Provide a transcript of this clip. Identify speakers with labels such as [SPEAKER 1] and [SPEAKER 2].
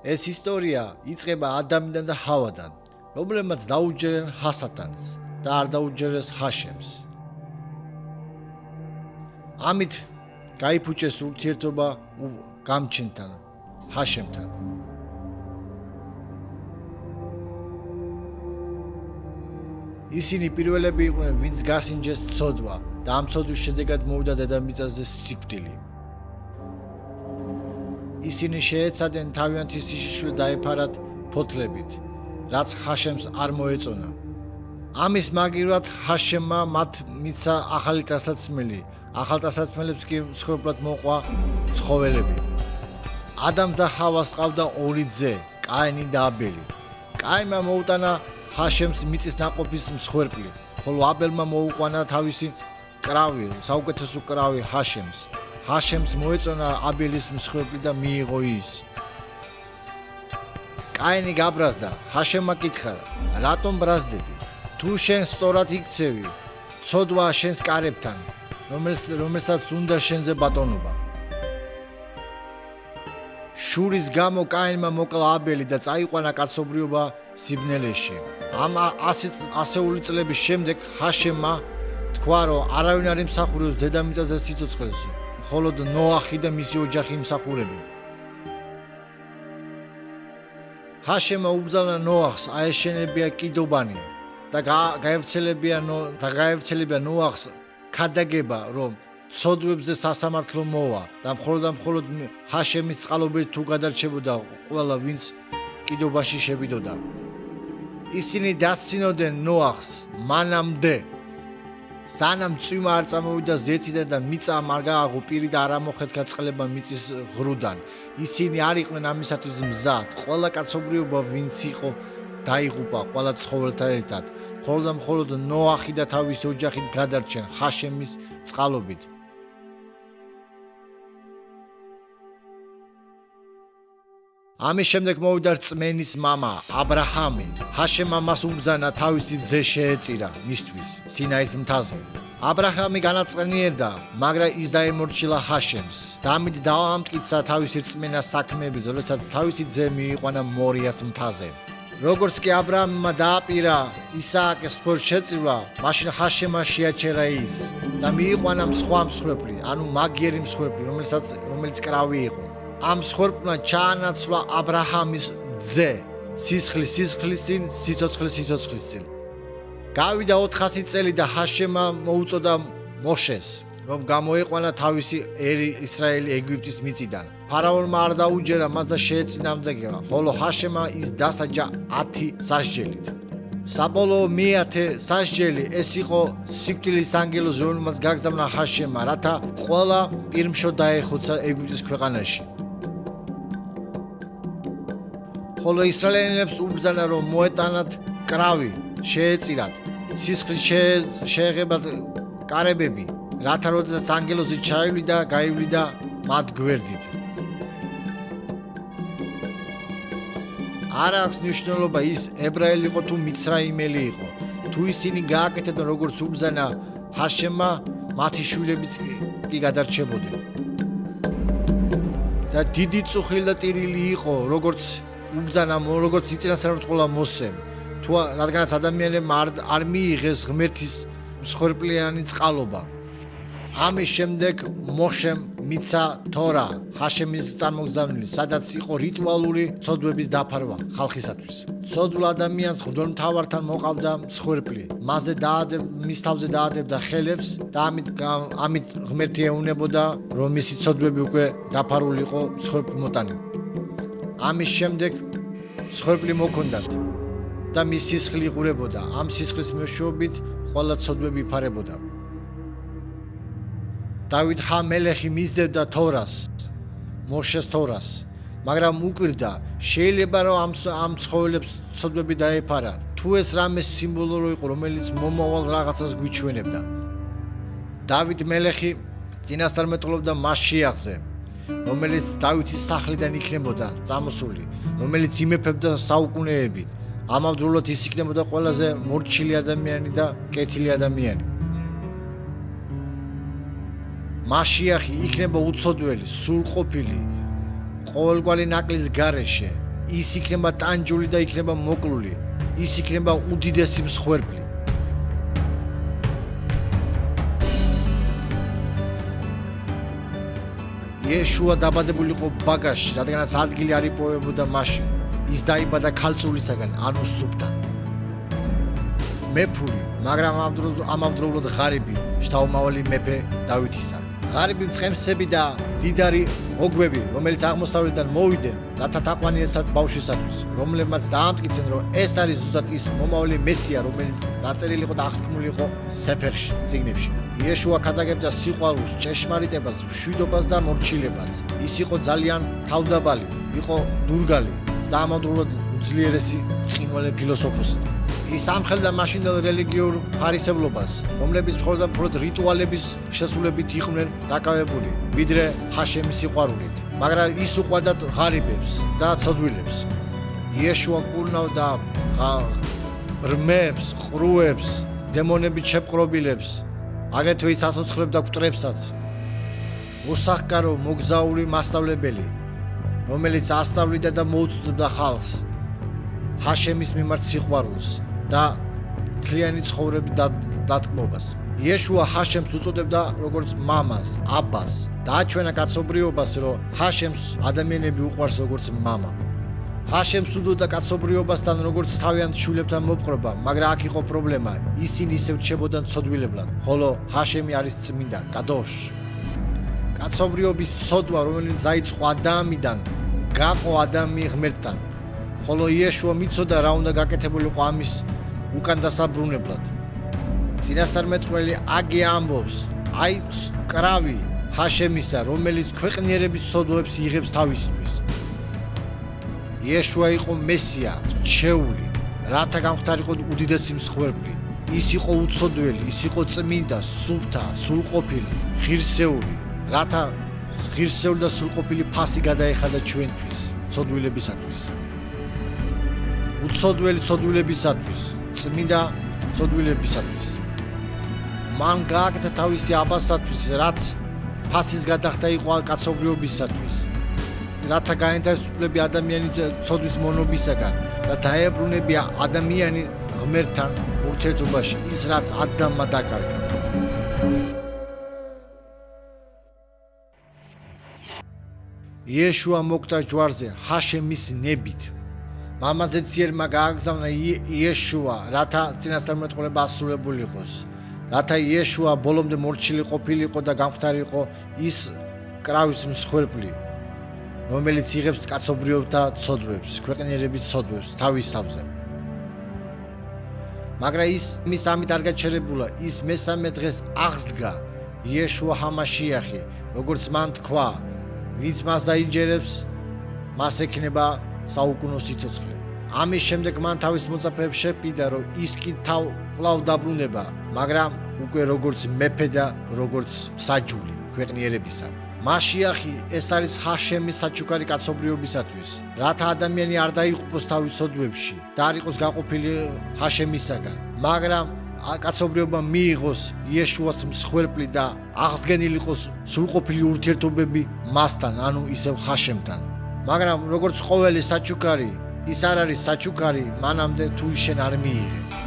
[SPEAKER 1] ეს ისტორია იწყება ადამიდან და ჰავადან, რომლებმაც დაუჯერენ ჰასათანს და არ დაუჯერეს ჰაშემს. ამით გაიფუჭეს ურთიერთობა გამჩენთან, ჰაშემთან. ისინი პირველები იყვნენ, ვინც გასინჯეს ცოდვა და ამ ცოდვის შედეგად მოვიდა დედამიწაზე სიკვდილი. ისინი შეეცადნენ თავიანთი სიშიშვე დაეფარათ ფოთლებით, რაც ჰაშემს არ მოეწონა. ამის მაგივრად ჰაშემმა მათ მიცა ახალი ტანსაცმელი, ახალ ტანსაცმელებს კი მსხვერპლად მოყვა ცხოველები. ადამს და ჰავას ჰყავდა ორი ძე, კაინი და აბელი. კაინმა მოუტანა ჰაშემს მიწის ნაყოფის მსხვერპლი, ხოლო აბელმა მოუყვანა თავისი კრავი, საუკეთესო კრავი ჰაშემს. ჰაშემს მოეწონა აბელის მსხვერპლი და მიიღო ის. კაინი გაბრაზდა, ჰაშემმა კითხა, რატომ ბრაზდები? თუ შენ სწორად იქცევი, ცოდვა შენს კარებთან, რომელსაც უნდა შენზე ბატონობა. შურის გამო კაინმა მოკლა აბელი და წაიყვანა კაცობრიობა სიბნელეში. ამ ასეული წლების შემდეგ ჰაშემმა თქვა, რომ არავინ არ იმსახურებს დედამიწაზე სიცოცხლეს, მხოლოდ ნოახი და მისი ოჯახი იმსახურებენ. ჰაშემმა უბრძანა ნოახს აეშენებია კიდობანი და გაევრცელებია ნოახს ქადაგება, რომ ცოდვებზე სასამართლო მოვა და მხოლოდ ჰაშემის წყალობით თუ გადარჩებოდა ყველა, ვინც კიდობაში შევიდოდა. ისინი დასცინოდნენ ნოახს მანამდე, სანამ წვიმა არ წამოვიდა ზეციდან და მიწა არ გააღო პირი და არ ამოხეთქა წყლება მიწის ღრუდან. ისინი არ იყვნენ ამისათვის მზად. ყველა კაცობრიობა, ვინც იყო, დაიღუპა ყველა ცხოველთან ერთად. მხოლოდ ნოახი და თავის ოჯახით გადარჩენ ჰაშემის წყალობით. ამის შემდეგ მოვიდა რწმენის მამა აბრაჰამი. ჰაშემმა მას უბრძანა თავისი ძე შეეწირა მისთვის სინაის მთაზე. აბრაჰამი განაწყენიერდა, მაგრამ ის დაემორჩილა ჰაშემს და ამით დაამტკიცა თავისი რწმენას საქმეებით, როდესაც თავისი ძე მიიყვანა მორიას მთაზე. როგორც კი აბრაჰამმა დააპირა ისააკის შეწირვა, მაშინ ჰაშემმა შეაჩერა ის და მიიყვანა სხვა მსხვერპლი, ანუ მაგიერი მსხვერპლი, რომელიც კრავი იყო. ამ მსხვერპლმა ჩაანაცვლა აბრაჰამის ძე სისხლის წინ, სიცოცხლის წინ. გავიდა 400 წელი და ჰაშემმა მოუწოდა მოშეს, რომ გამოეყვანა თავისი ერი ისრაელი ეგვიპტის მიწიდან. ფარაონმა არ დაუჯერა მას და შეეწინააღმდეგა, ხოლო ჰაშემმა ის დასაჯა 10 სასჯელით. საბოლოო მეათე სასჯელი ეს იყო სიკვდილის ანგელოზ, რომელმაც გაგზავნა ჰაშემმა, რათა ყველა პირმშო დაეხოცა ეგვიპტის ქვეყანაში. ხოლო ისრაელელებს უბრძანა, რომ მოეტანათ კრავი, შეეწირათ, სისხლით შეეღებათ კარებები, რათა როდესაც ანგელოზი ჩაივლიდა, გაივლიდა მათ გვერდით. არ აქვს მნიშვნელობა ის ებრაელი იყო თუ მიცრაიმელი იყო. თუ ისინი გააკეთებდნენ როგორც უბრძანა ჰაშემმა, მათი შვილებიც კი გადარჩებოდნენ. და დიდი წუხილი და ტირილი იყო, როგორც იწინასწარმეტყველა მოსემ. თუ რადგანაც ადამიანებმა არ მიიღეს ღმერთის მსხვერპლიანი წყალობა. ამის შემდეგ მოშემ მიცა თორა, ჰაშემის წარმოგზავნილი, სადაც იყო რიტუალური ცოდვების დაფარვა ხალხისათვის. ცოდვილ ადამიანს მღვდელმთავართან მოყავდა მსხვერპლი, მის თავზე დაადებდა ხელებს და ამით ღმერთი ეუნებოდა, რომ მისი ცოდვები უკვე დაფარული იყო მსხვერპლმოტანილ. ამის შემდეგ მსხვერპლი მოქონდათ და მის სისხლი იღურებოდა. ამ სისხლის მეშვეობით ყველა ცოდვები იფარებოდა. დავით ჰამელეხი მისდევდა თორას, მოშეს თორას, მაგრამ უკვირდა, შეიძლება რომ ამ ცხოველებს ცოდვები დაეფარა, თუ ეს რამე სიმბოლო იყო, რომელიც მომავალ რაღაცას გვიჩვენებდა. დავით მელეხი წინასწარმეტყველობდა მასშიახზე, რომელიც დავითის სახლიდან იქნებოდა წამოსული, რომელიც იმეფებდა საუკუნეებით. ამავდროულად ის იქნებოდა ყველაზე მორჩილი ადამიანი და კეთილი ადამიანი. მასშიახი იქნება უცოდველი, სრულყოფილი, ყოველგვარი ნაკლის გარეშე, ის იქნება ტანჯული და იქნება მოკლული. ის იქნება უდიდესი მსხვერპლი. იეშუა დაბადებული იყო ბაგაში, რადგანაც ადგილი არ იპოვებოდა მაშინ. ის დაიბადა ქალწულისაგან, ანუ სუფთა. მეფური, მაგრამ ამავდროულად ღარიბი, შთაომავალი მეფე დავითისა. ღარიბი მწყემსები და დიდარი ოგვები, რომელიც აღმოსავლეთიდან მოვიდნენ, რათა თაყვანიესად ბავშვისათვის, რომლებმაც დაამტკიცენ, რომ ეს არის ზუსტად ის მომავალი მესია, რომელიც დაწერილი იყო და აღთქმული იყო სეფერში, წიგნებში. იეშუა ქადაგებდა სიყვარულს, ჭეშმარიტებას, მშვიდობას და მორჩილებას. ის იყო ძალიან თავდაბალი, იყო დურგალი და ამავდროულად უძლიერესი ბრწყინვალე ფილოსოფოსი. ის ამხელდა მაშინდელ რელიგიურ ფარისევლობას, რომლებიც მხოლოდ რიტუალების შესრულებით იყვნენ დაკავებული, ვიდრე ჰაშემის სიყვარულით. მაგრამ ის უყვარდათ ღარიბებს და ცოდვილებს. იეშუა კურნავდა ღრმებს, ყრუებს, დემონებით შეპყრობილებს, აგრეთვე ის აცოცხლებდა გვტრებსაც. უსახკარო მოგზაური მასწავლებელი, რომელიც ასწავლიდა და მოუწვდებდა ხალხს ჰაშემის მიმართ სიყვარულს და თლიანი ცხოვრების დატკბობას. იეშუა ჰაშემს უწოდებდა როგორც მამას, აბას და აჩვენა კაცობრიობას, რომ ჰაშემს ადამიანები უყვარს როგორც მამა. ჰაშემს უდოდა კაცობრიობასთან როგორც თავიანთ შვილებთან მოპყრობა, მაგრამ აქ იყო პრობლემა. ისინი ისევ რჩებოდნენ ცოდვილებლად, ხოლო ჰაშემი არის წმინდა, კადოშ. კაცობრიობის ცოდვა, რომელიც დაიწყო ადამიდან, გაყო ადამი ღმერთთან. ხოლო იეშუა მიცოდა რა უნდა გაკეთებულიყო ამის უკან დასაბრუნებლად. წინასწარმეტყველი აგე ამბობს, აი კრავი ჰაშემისა, რომელიც ქვეყნიერების ცოდვებს იღებს თავისთვის. იეშუა იყო მესია, რჩეული, რათა გამختارიყო უდიდესი მსხვერპლი. ის იყო უცოდველი, ის იყო წმინდა, სუფთა, სულყოფილი, ღირსეული, რათა ღირსეული და სულყოფილი ფასი გადაეხადა ჩვენთვის, ცოდვილებისათვის. უცოდველი ცოდვილებისათვის, წმინდა ცოდვილებისათვის. მან გააკეთა თავისი აბასათვის, რაც ფასის გადახდა იყო კაცობრიობისათვის. რათა გაენთავისუფლები ადამიანი ცოდვის მონობისაგან და დაებრუნებია ადამიანი ღმერთთან ურთიერთობაში, ის რაც ადამმა დაკარგა. იეშუა მოკვდა ჯვარზე ჰაშემის ნებით. მამაზე ციერმა გააგზავნა იეშუა, რათა წინასწარმეტყველება ასრულებული იყოს. რათა იეშუა ბოლომდე მორჩილი ყოფილიყო და გამختارიყო ის კრავის მსხვერპლი, რომელიც იღებს კაცობრიობთა ცოდვებს, ქვეყნიერების ცოდვებს თავის თავზე. მაგრამ ის ამით არ გაჩერებულა, ის მესამე დღეს აღსდგა იეშუა ჰამაშიახი, როგორც მან თქვა, ვინც მას დაიჯერებს, მას ექნება საუკუნო სიცოცხლე. ამის შემდეგ მან თავის მოწაფეებს შეპირდა, რომ ის კი კვლავ დაბრუნება, მაგრამ უკვე როგორც მეფე და როგორც საჯული ქვეყნიერებისა. მაშიახი ეს არის ჰაშემის საჩუქარი კაცობრიობისათვის, რათა ადამიანი არ დაიღუპოს თავის ცოდვებში და არ იყოს გაყოფილი ჰაშემისაგან, მაგრამ კაცობრიობა მიიღოს იეშუას მსხვერპლი და აღდგენილი იყოს სრულყოფილი ურთიერთობები მასთან, ანუ ისევ ჰაშემთან. მაგრამ როგორც ყოველი საჩუქარი, ის არ არის საჩუქარი, მანამდე თუ შენ არ მიიღე.